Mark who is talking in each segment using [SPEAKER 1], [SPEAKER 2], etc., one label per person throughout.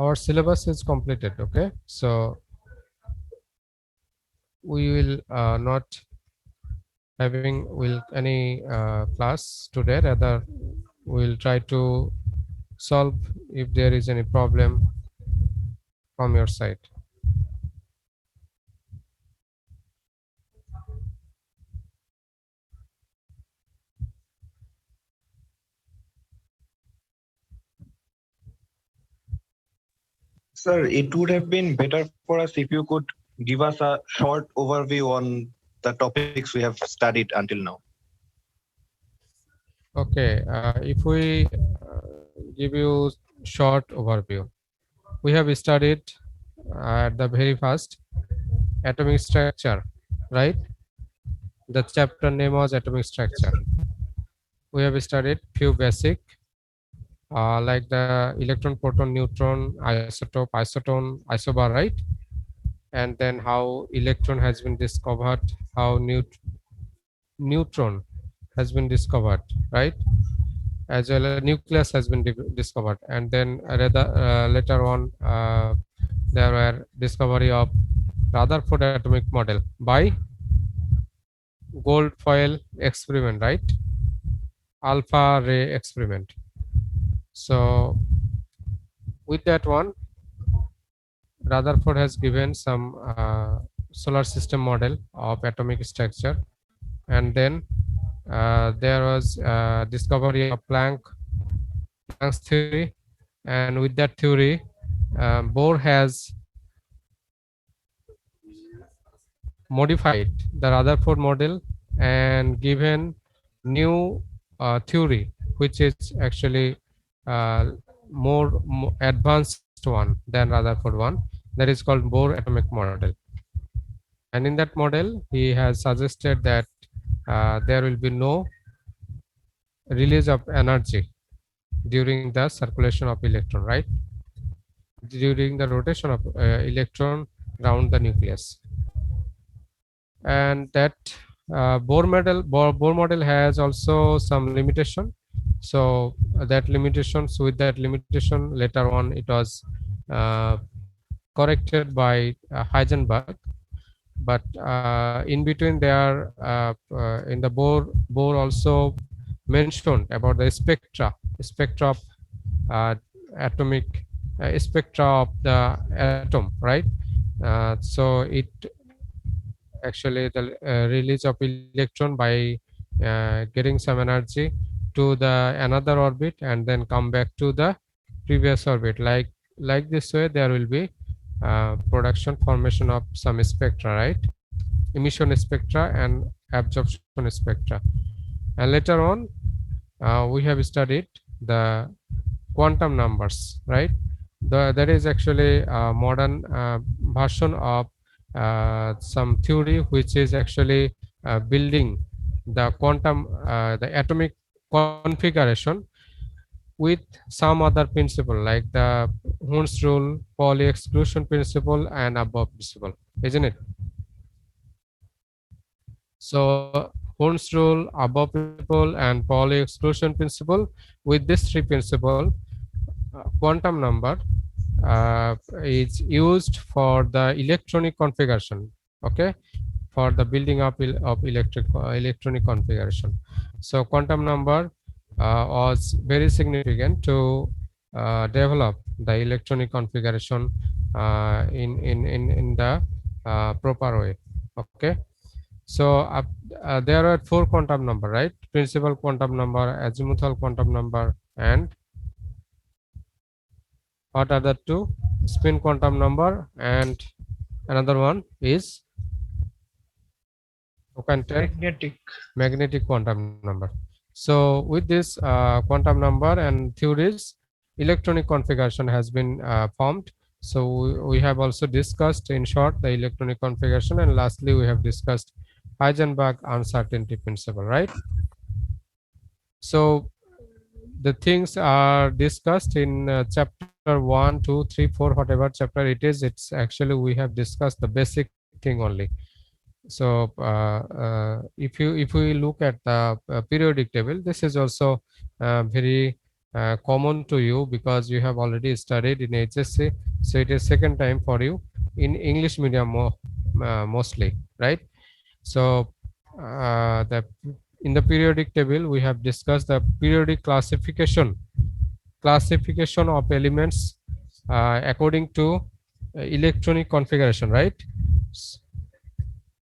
[SPEAKER 1] our syllabus is completed. Okay, so we will not having will any class today, rather we'll try to solve if there is any problem from your side.
[SPEAKER 2] Sir, it would have been better for us if you could give us a short overview on the topics we have studied until now.
[SPEAKER 1] Okay, if we give you short overview, we have studied at the very first atomic structure, right? The chapter name was atomic structure. We have studied few basic like the electron, proton, neutron, isotope, isotone, isobar, right? And then how electron has been discovered, how neutron has been discovered, right? As well as nucleus has been discovered, and then later on there were discovery of Rutherford atomic model by gold foil experiment, right? Alpha ray experiment. So with that one, Rutherford has given some solar system model of atomic structure, and then there was discovery of Planck's theory, and with that theory, Bohr has modified the Rutherford model and given new theory, which is actually more advanced one than Rutherford one. That is called Bohr atomic model. And in that model, he has suggested that there will be no release of energy during the circulation of electron, right? During the rotation of electron around the nucleus. And that Bohr model has also some limitation. So that limitations, with that limitation, later on it was uh, corrected by Heisenberg. But in between there, in the Bohr also mentioned about the spectra of uh, atomic spectra of the atom, right? So it actually the release of electron by getting some energy to the another orbit and then come back to the previous orbit. Like this way, there will be production formation of some spectra, right? Emission spectra and absorption spectra. And later on, we have studied the quantum numbers, right? That is actually a modern version of some theory which is actually building the atomic configuration with some other principle like the Hund's rule, Pauli exclusion principle, and above principle, isn't it? So Hund's rule, above principle, and Pauli exclusion principle. With these three principle, quantum number is used for the electronic configuration. Okay, for the building up of electronic configuration. So quantum number was very significant to develop the electronic configuration in the proper way. Okay. So there are four quantum number, right? Principal quantum number, azimuthal quantum number, and what are the two? Spin quantum number, and another one is, who can tell? Magnetic quantum number. So with this quantum number and theories, electronic configuration has been formed. So we have also discussed in short the electronic configuration, and lastly we have discussed Heisenberg uncertainty principle, right? So the things are discussed in chapter 1, 2, 3, 4, whatever chapter it is. It's actually we have discussed the basic thing only. So if we look at the periodic table, this is also very common to you because you have already studied in HSC. So it is second time for you in English medium mostly, right? So the in the periodic table we have discussed the periodic classification of elements according to electronic configuration, right?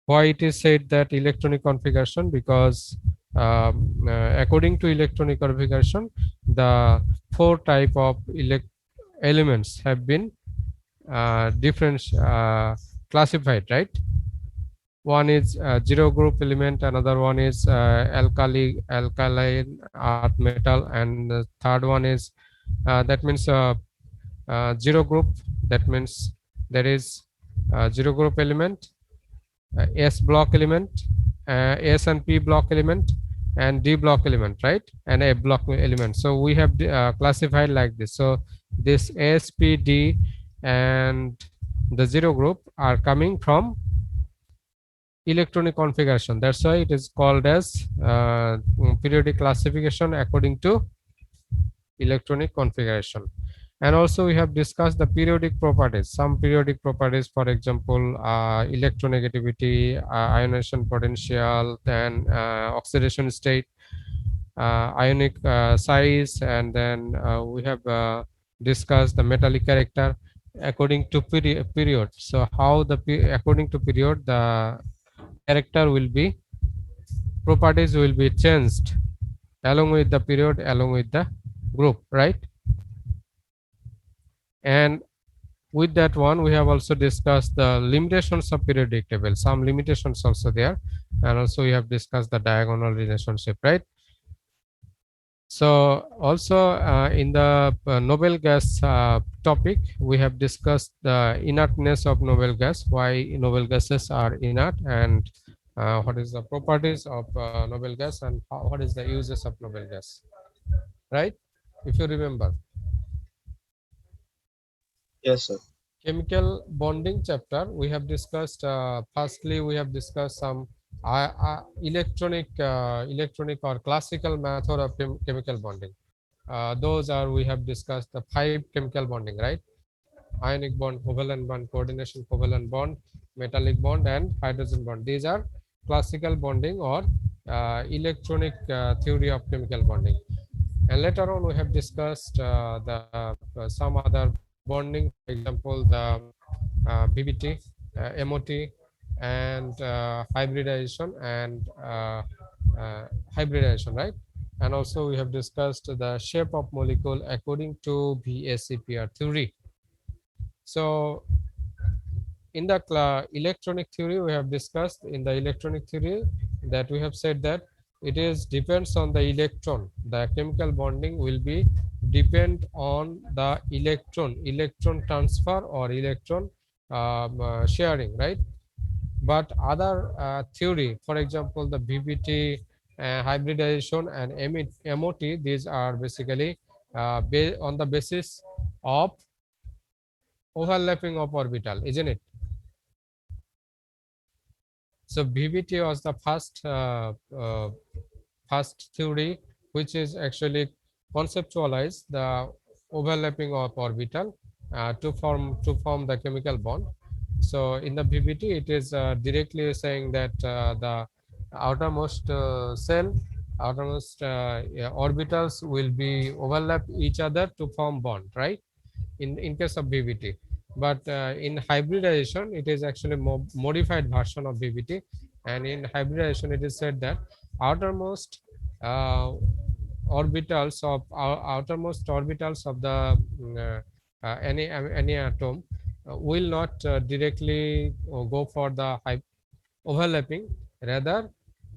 [SPEAKER 1] Why it is said that electronic configuration? Because according to electronic configuration, the four type of elements have been different classified, right? One is zero group element, another one is alkaline earth metal, and the third one is that means zero group. That means there is zero group element, S block element, S and P block element, and D block element, right? And A block element. So we have classified like this. So this S, P, D, and the zero group are coming from electronic configuration. That's why it is called as periodic classification according to electronic configuration. And also we have discussed the periodic properties. Some periodic properties, for example, electronegativity, ionization potential, then oxidation state, ionic size, and then we have discussed the metallic character according to period. So how the according to period the character will be, properties will be changed along with the period, along with the group, right? And with that one, we have also discussed the limitations of periodic table, some limitations also there, and also we have discussed the diagonal relationship, right? So also in the noble gas topic, we have discussed the inertness of noble gas, why noble gases are inert, and what is the properties of noble gas, and what is the uses of noble gas, right? If you remember.
[SPEAKER 2] Yes, sir.
[SPEAKER 1] Chemical bonding chapter, we have discussed, firstly we have discussed some electronic or classical method of chemical bonding. Those are, we have discussed the 5 chemical bonding, right? Ionic bond, covalent bond, coordination covalent bond, metallic bond, and hydrogen bond. These are classical bonding or electronic theory of chemical bonding. And later on we have discussed some other bonding, for example the BBT, MOT, and hybridization, right? And also we have discussed the shape of molecule according to VSEPR theory. So in the electronic theory, we have discussed in the electronic theory that we have said that it is depends on the electron. The chemical bonding will be depend on the electron transfer or electron sharing, right? But other theory, for example, the BBT, hybridization, and MOT, these are basically on the basis of overlapping of orbital, isn't it? So BBT was the first theory which is actually conceptualize the overlapping of orbital to form the chemical bond. So in the BBT, it is directly saying that the outermost orbitals will be overlap each other to form bond, right? In case of BBT. But in hybridization, it is actually modified version of BBT. And in hybridization, it is said that outermost orbitals of the any atom will not directly go for the overlapping. Rather,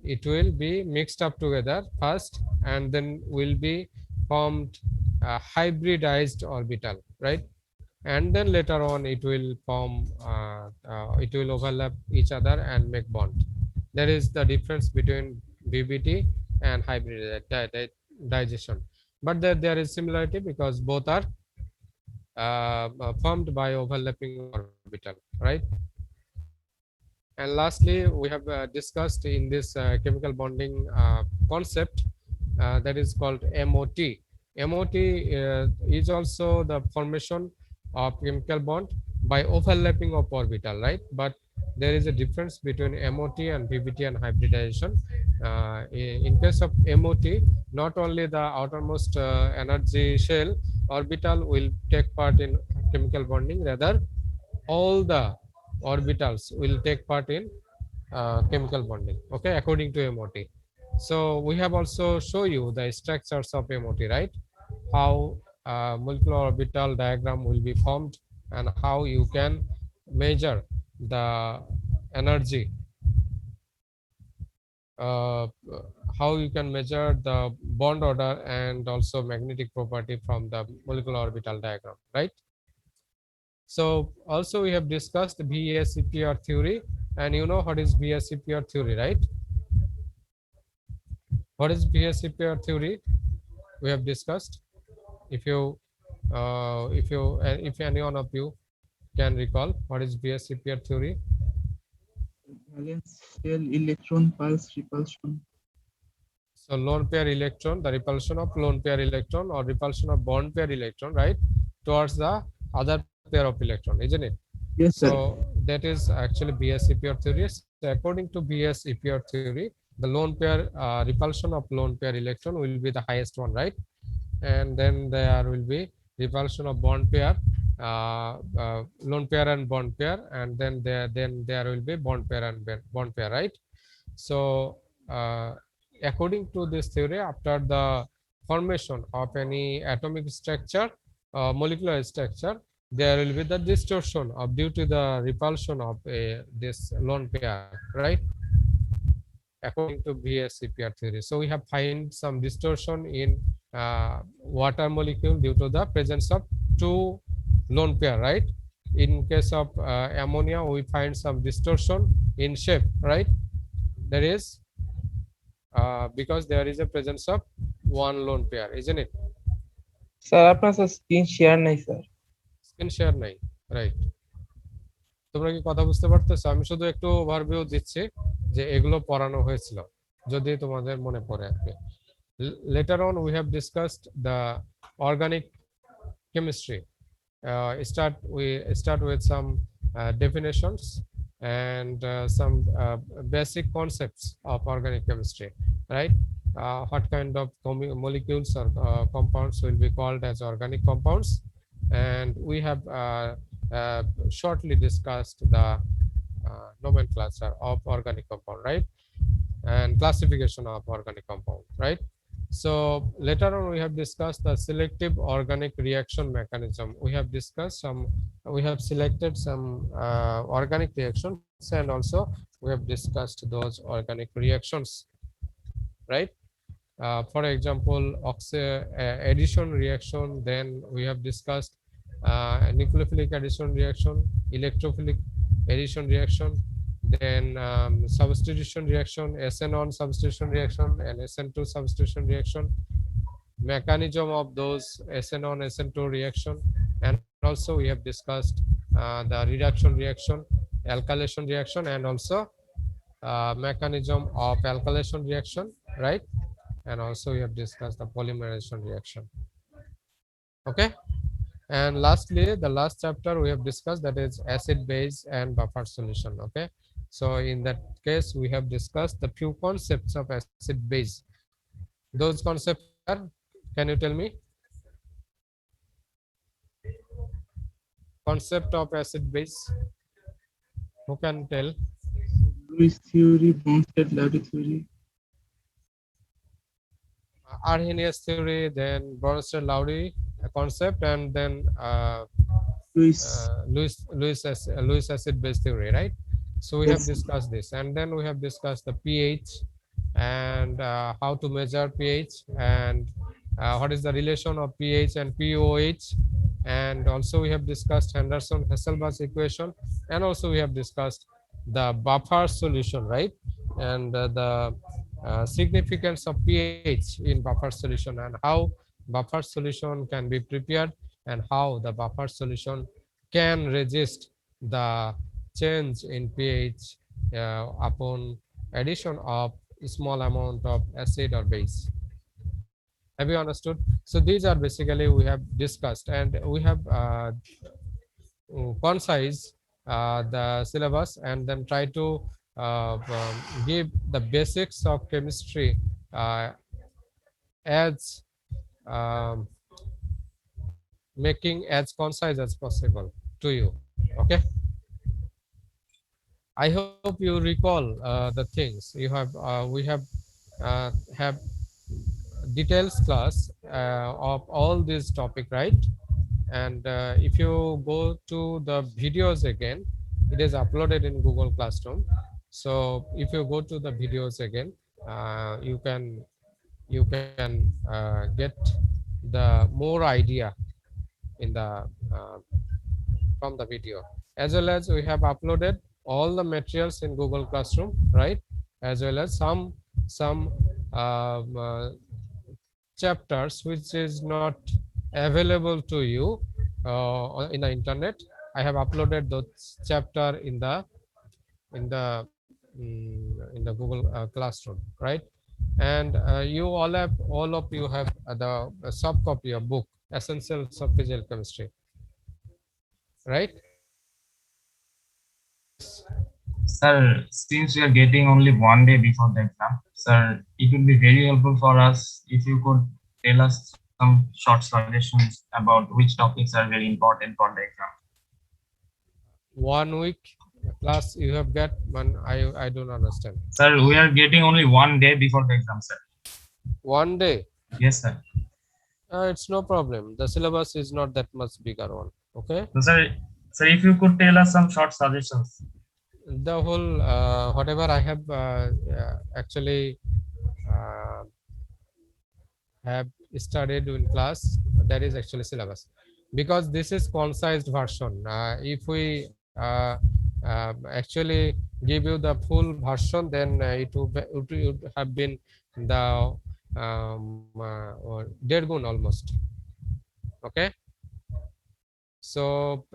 [SPEAKER 1] it will be mixed up together first, and then will be formed a hybridized orbital, right? And then later on it will form it will overlap each other and make bond. There is the difference between BBT and hybridization, but there is similarity because both are formed by overlapping orbital, right? And lastly, we have discussed in this chemical bonding concept that is called MOT. MOT is also the formation of chemical bond by overlapping of orbital, right? But there is a difference between MOT and PBT and hybridization. In case of MOT, not only the outermost energy shell orbital will take part in chemical bonding, rather all the orbitals will take part in chemical bonding, okay, according to MOT. So we have also show you the structures of MOT, right? How molecular orbital diagram will be formed and how you can measure the energy, uh, how you can measure the bond order and also magnetic property from the molecular orbital diagram, right? So also we have discussed VSEPR theory, and you know what is VSEPR theory, right? What is VSEPR theory? We have discussed. If you, if any one of you can recall, what is VSEPR theory?
[SPEAKER 3] Valence shell electron pulse repulsion.
[SPEAKER 1] So lone pair electron, the repulsion of lone pair electron or repulsion of bond pair electron, right, towards the other pair of electron, isn't it?
[SPEAKER 3] Yes, sir.
[SPEAKER 1] So that is actually BS-EPR theory. So according to BS-EPR theory, the lone pair repulsion of lone pair electron will be the highest one, right? And then there will be repulsion of bond pair, lone pair and bond pair, and then there will be bond pair and bond pair, right? So according to this theory, after the formation of any atomic structure, molecular structure, there will be the distortion of due to the repulsion of this lone pair, right? According to VSEPR theory. So we have find some distortion in water molecule due to the presence of two lone pair, right? In case of ammonia, we find some distortion in shape, right? There is because there is a presence of one lone pair, isn't it?
[SPEAKER 3] Sir আপনার sir screen share নাই sir.
[SPEAKER 1] Skin share নাই, right? তোমরা কি কথা বুঝতে পারতেছো? আমি শুধু একটু ওভারভিউ দিচ্ছি যে এগুলো পড়ানো হয়েছিল, যদি তোমাদের মনে পড়ে আর কি। Later on we have discussed the organic chemistry. We start with some definitions and some basic concepts of organic chemistry, right? What kind of molecules or compounds will be called as organic compounds, and we have shortly discussed the nomenclature of organic compound, right? And classification of organic compound, right? So later on we have discussed the selective organic reaction mechanism. We have selected some organic reactions, and also we have discussed those organic reactions, right? For example, addition reaction, then we have discussed nucleophilic addition reaction, electrophilic addition reaction, then substitution reaction, SN1 substitution reaction and SN2 substitution reaction, mechanism of those SN1 SN2 reaction, and also we have discussed the reduction reaction, alkylation reaction, and also mechanism of alkylation reaction, right? And also we have discussed the polymerization reaction. Okay. And lastly, the last chapter we have discussed, that is acid base and buffer solution. Okay, so in that case we have discussed the few concepts of acid base. Those concepts are, can you tell me concept of acid base? Who can tell?
[SPEAKER 3] Lewis theory, Bronsted-Lowry theory.
[SPEAKER 1] Arrhenius theory, then Bronsted-Lowry concept, and then Lewis acid base theory, right? So we have discussed this, and then we have discussed the pH and how to measure pH, and what is the relation of pH and pOH, and also we have discussed Henderson-Hasselbalch equation, and also we have discussed the buffer solution, right? And the significance of pH in buffer solution, and how buffer solution can be prepared, and how the buffer solution can resist the change in pH upon addition of small amount of acid or base. Have you understood? So these are basically we have discussed, and we have concise the syllabus, and then try to give the basics of chemistry as um, making as concise as possible to you. Okay, I hope you recall the things you have. We have details class of all this topic, right? And if you go to the videos again, it is uploaded in Google Classroom. So if you go to the videos again, you can get the more idea in the uh, from the video, as well as we have uploaded all the materials in Google Classroom, right? As well as some um, uh, chapters which is not available to you in the internet. I have uploaded those chapter in the Google Classroom, right? And you all of you have the soft copy of book Essentials of Physical Chemistry, right?
[SPEAKER 4] Sir, since we are getting only one day before the exam, sir, it would be very helpful for us if you could tell us some short suggestions about which topics are very important for the exam.
[SPEAKER 1] 1 week class you have got one. I don't understand.
[SPEAKER 4] Sir, we are getting only one day before the exam, sir.
[SPEAKER 1] 1 day.
[SPEAKER 4] Yes, sir.
[SPEAKER 1] It's no problem. The syllabus is not that much bigger one. Okay.
[SPEAKER 4] So, sir, if you could tell us some short suggestions.
[SPEAKER 1] The whole whatever I have actually have studied in class, that is actually syllabus, because this is concise version. If we actually give you the full version, then it would have been the dead gun almost. Okay, so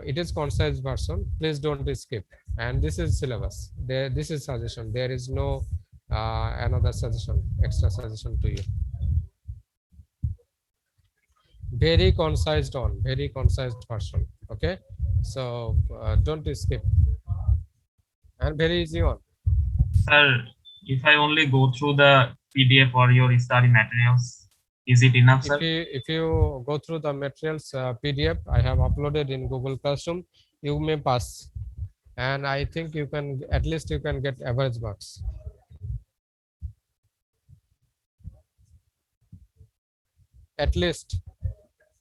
[SPEAKER 1] it is concise version, please don't skip. And this is syllabus, this is suggestion, there is no another suggestion, extra suggestion to you. Very concise version. Okay, so don't skip, and very easy one.
[SPEAKER 4] Sir, if I only go through the PDF or your study materials, is it enough, sir?
[SPEAKER 1] If you go through the materials PDF I have uploaded in Google Classroom, you may pass, and I think you can at least you can get average marks. At least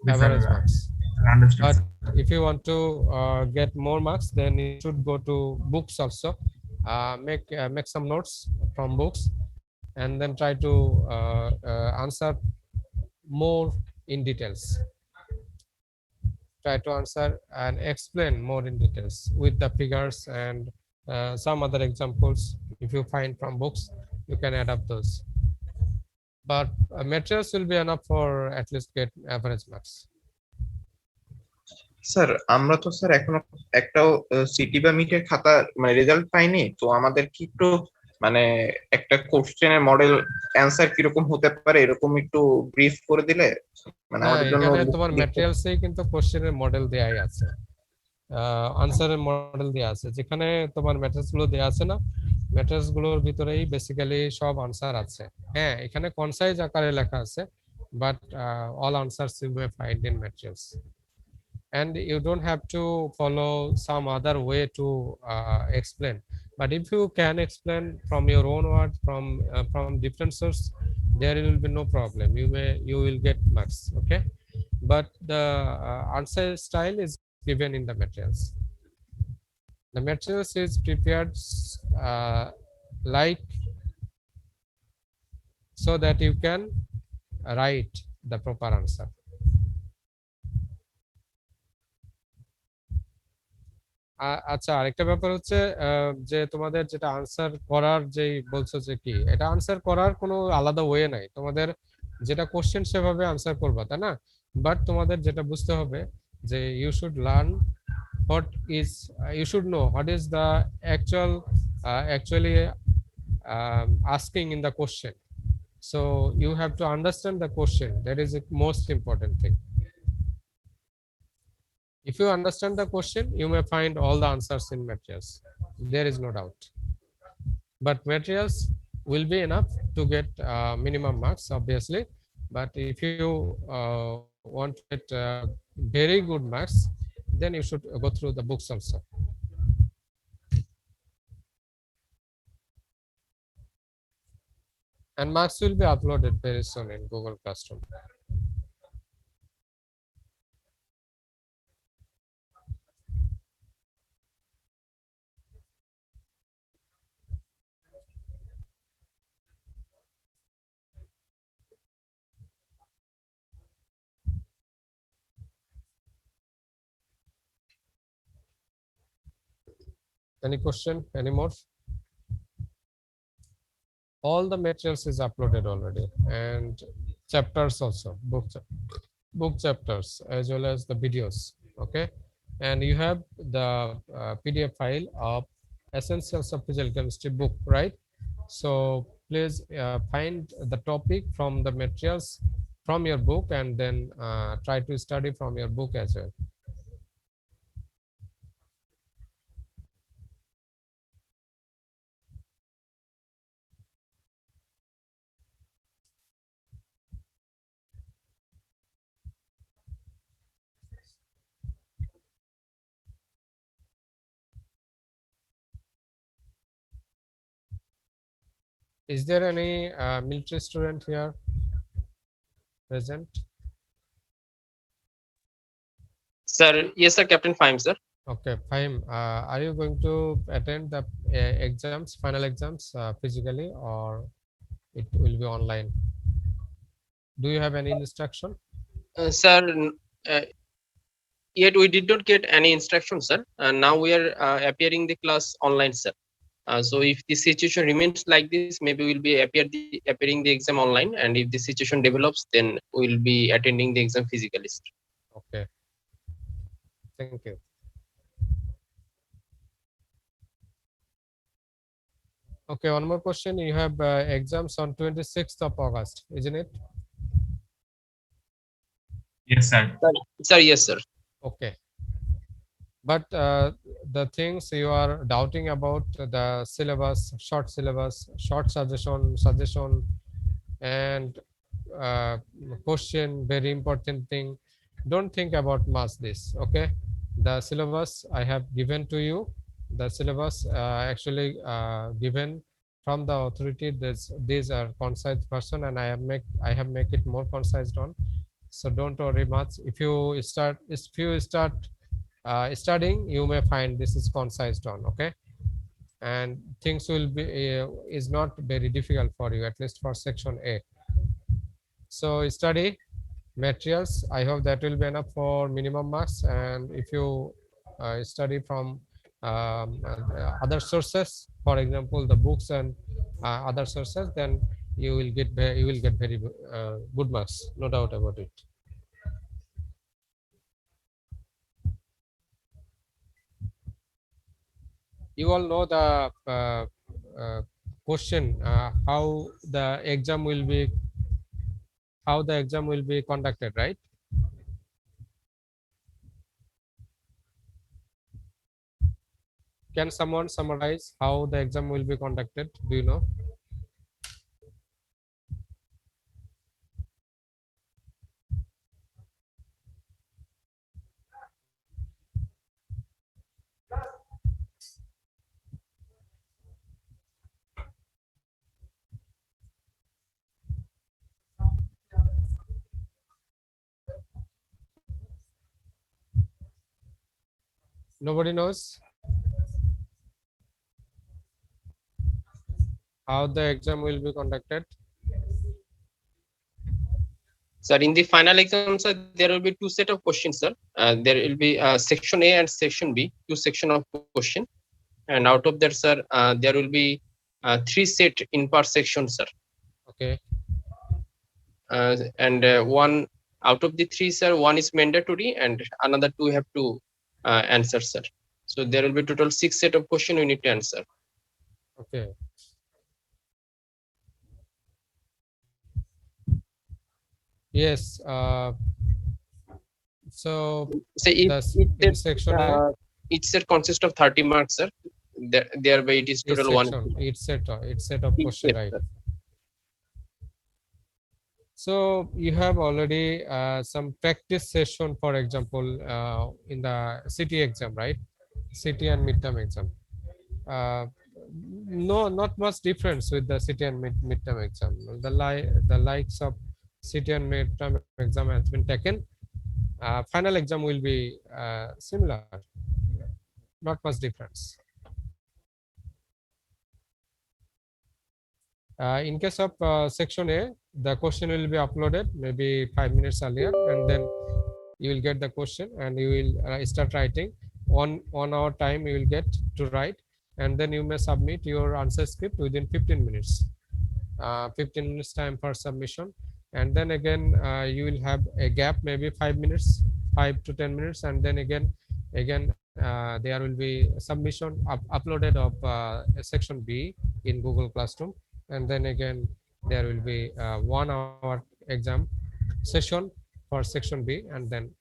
[SPEAKER 4] Yes,
[SPEAKER 1] average
[SPEAKER 4] sir.
[SPEAKER 1] marks.
[SPEAKER 4] Understood,
[SPEAKER 1] But
[SPEAKER 4] sir.
[SPEAKER 1] if you want to get more marks, then you should go to books also. Make some notes from books, and then try to answer more in details. Try to answer and explain more in details with the figures and some other examples. If you find from books, you can adapt those. But materials will be enough for at least get average marks.
[SPEAKER 5] Sir আমরা তো sir এখনো একটাও city বা মিটের খাতা মানে result পাইনি, তো আমাদের কি একটু মানে একটা কোশ্চেনের মডেল অ্যানসার কিরকম হতে পারে এরকম একটু ব্রিফ করে দিলে মানে আমাদের জন্য
[SPEAKER 1] এখানে তোমার ম্যাটেরিয়ালসেই কিন্তু কোশ্চেনের মডেল দেয়াই আছে, আনসারের মডেল দেয়া আছে। যেখানে তোমার ম্যাটেরিয়ালস গুলো দেয়া আছে না, ম্যাটেরিয়ালস গুলোর ভিতরেই বেসিক্যালি সব আনসার আছে। হ্যাঁ, এখানে কনসাইজ আকারে লেখা আছে, but all answers you may find in materials. And you don't have to follow some other way to explain, but if you can explain from your own word, from different source, there will be no problem, you will get marks. Okay, but the answer style is given in the materials. The materials is prepared like so that you can write the proper answer. আচ্ছা, আরেকটা ব্যাপার হচ্ছে যে তোমাদের যেটা answer করার যেই বলছো যে কি, এটা আনসার করার কোনো আলাদা ওয়ে নাই। তোমাদের যেটা কোশ্চেন সেভাবে আনসার করবা, তাই না? বাট তোমাদের যেটা বুঝতে হবে যে you should learn what is you should know what is the actually asking in the question. So you have to understand the question. That is the most important thing. If you understand the question, you may find all the answers in materials. There is no doubt. But materials will be enough to get minimum marks, obviously. But if you want to get very good marks, then you should go through the books also. And marks will be uploaded very soon in Google Classroom. Any question? Any more? All the materials is uploaded already, and chapters also, book chapters as well as the videos. Okay, and you have the PDF file of Essentials of Physical Chemistry book, right? So please find the topic from the materials from your book, and then try to study from your book as well. Is there any military student here present?
[SPEAKER 6] Sir, yes, sir, Captain Fine, sir.
[SPEAKER 1] Okay, fine. Are you going to attend the exams, final exams, physically, or it will be online? Do you have any instruction?
[SPEAKER 6] Sir, uh, yet we did not get any instruction, sir. Now we are appearing the class online, sir. So if the situation remains like this, maybe we'll be appearing the exam online, and if the situation develops, then we'll be attending the exam physically, sir.
[SPEAKER 1] Okay. Thank you. Okay, one more question. You have exams on 26th of August, isn't it?
[SPEAKER 4] Yes, sir.
[SPEAKER 6] Sir, yes, sir.
[SPEAKER 1] Okay. But the things you are doubting about, the syllabus, short suggestion, and question, very important thing. Don't think about much this. Okay, the syllabus I have given to you. The syllabus actually given from the authority. These are concise version, and I have make it more concise on. So don't worry much. If you start studying, you may find this is concise on. Okay, and things will be is not very difficult for you, at least for section A. So study materials. I hope that will be enough for minimum marks. And if you study from other sources, for example, the books and other sources, then you will get very good marks, no doubt about it. You all know the question, how the exam will be conducted, right? Can someone summarize how the exam will be conducted? Do you know? Nobody knows how the exam will be conducted?
[SPEAKER 6] Sir, in the final exam, sir, there will be two set of questions, sir. There will be section A and section B, two section of question, and out of that, sir, there will be three set in per section, sir.
[SPEAKER 1] Okay.
[SPEAKER 6] And one out of the three, sir, one is mandatory, and another two have to answer, sir. So there will be total 6 set of question we need to answer.
[SPEAKER 1] Okay. Yes. So
[SPEAKER 6] So it,
[SPEAKER 1] the
[SPEAKER 6] it
[SPEAKER 1] in section A,
[SPEAKER 6] each set consists of 30 marks, sir. Thereby it is
[SPEAKER 1] each
[SPEAKER 6] total
[SPEAKER 1] section,
[SPEAKER 6] 1.
[SPEAKER 1] each set of
[SPEAKER 6] Each
[SPEAKER 1] question,
[SPEAKER 6] set,
[SPEAKER 1] right?
[SPEAKER 6] sir.
[SPEAKER 1] So you have already some practice session, for example, in the city exam, right? City and midterm exam. No, not much difference with the city and midterm exam. The likes of city and midterm exam has been taken. Final exam will be similar, not much difference. In case of section A, the question will be uploaded maybe 5 minutes earlier, and then you will get the question and you will start writing. 1 hour time you will get to write, and then you may submit your answer script within 15 minutes. 15 minutes time for submission, and then again you will have a gap, maybe 5 minutes, 5 to 10 minutes, and then again there will be submission uploaded of section B in Google Classroom, and then again there will be 1 hour exam session for section B, and then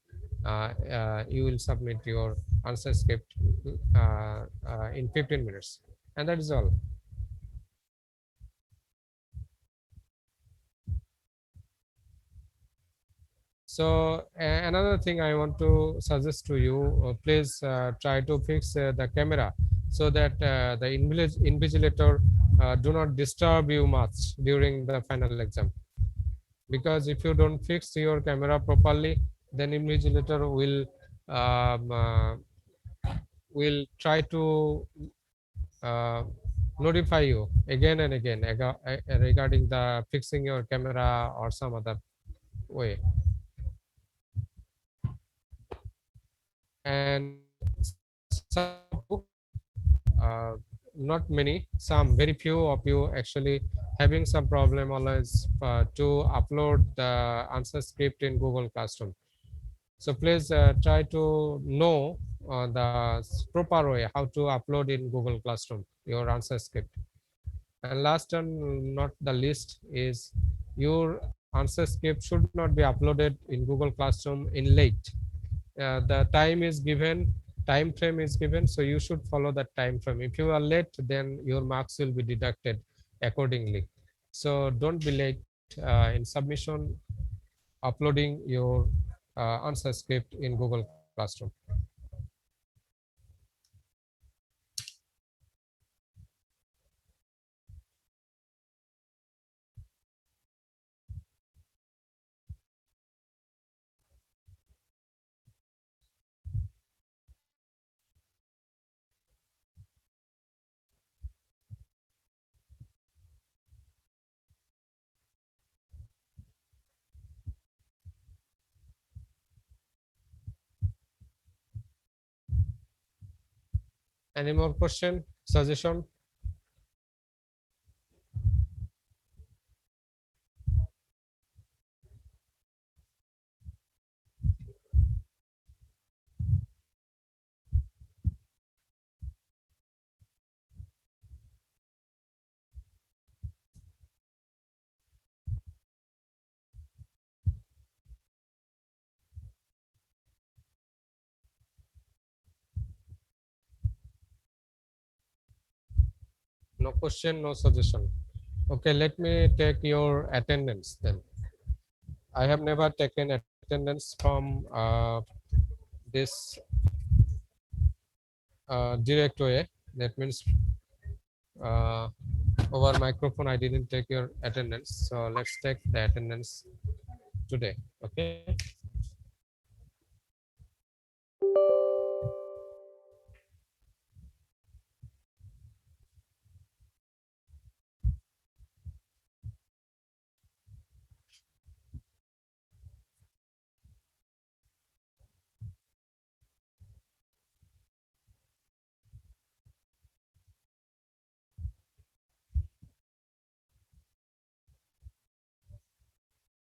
[SPEAKER 1] you will submit your answer script in 15 minutes, and that is all. So another thing I want to suggest to you, please try to fix the camera so that the invigilator do not disturb you much during the final exam. Because if you don't fix your camera properly, then invigilator will try to uh, notify you again and again regarding the fixing your camera or some other way. And some not many, some very few of you actually having some problem always to upload the answer script in Google Classroom. So please try to know the proper way how to upload in Google Classroom your answer script. And last and not the least is your answer script should not be uploaded in Google Classroom in late. The time is given, time frame is given, so you should follow that time frame. If you are late, then your marks will be deducted accordingly. So don't be late in submission, uploading your answer script in Google Classroom. Any more question, suggestion? No question, no suggestion. Okay, let me take your attendance then. I have never taken attendance from this direct way. That means over microphone, I didn't take your attendance. So let's take the attendance today. Okay.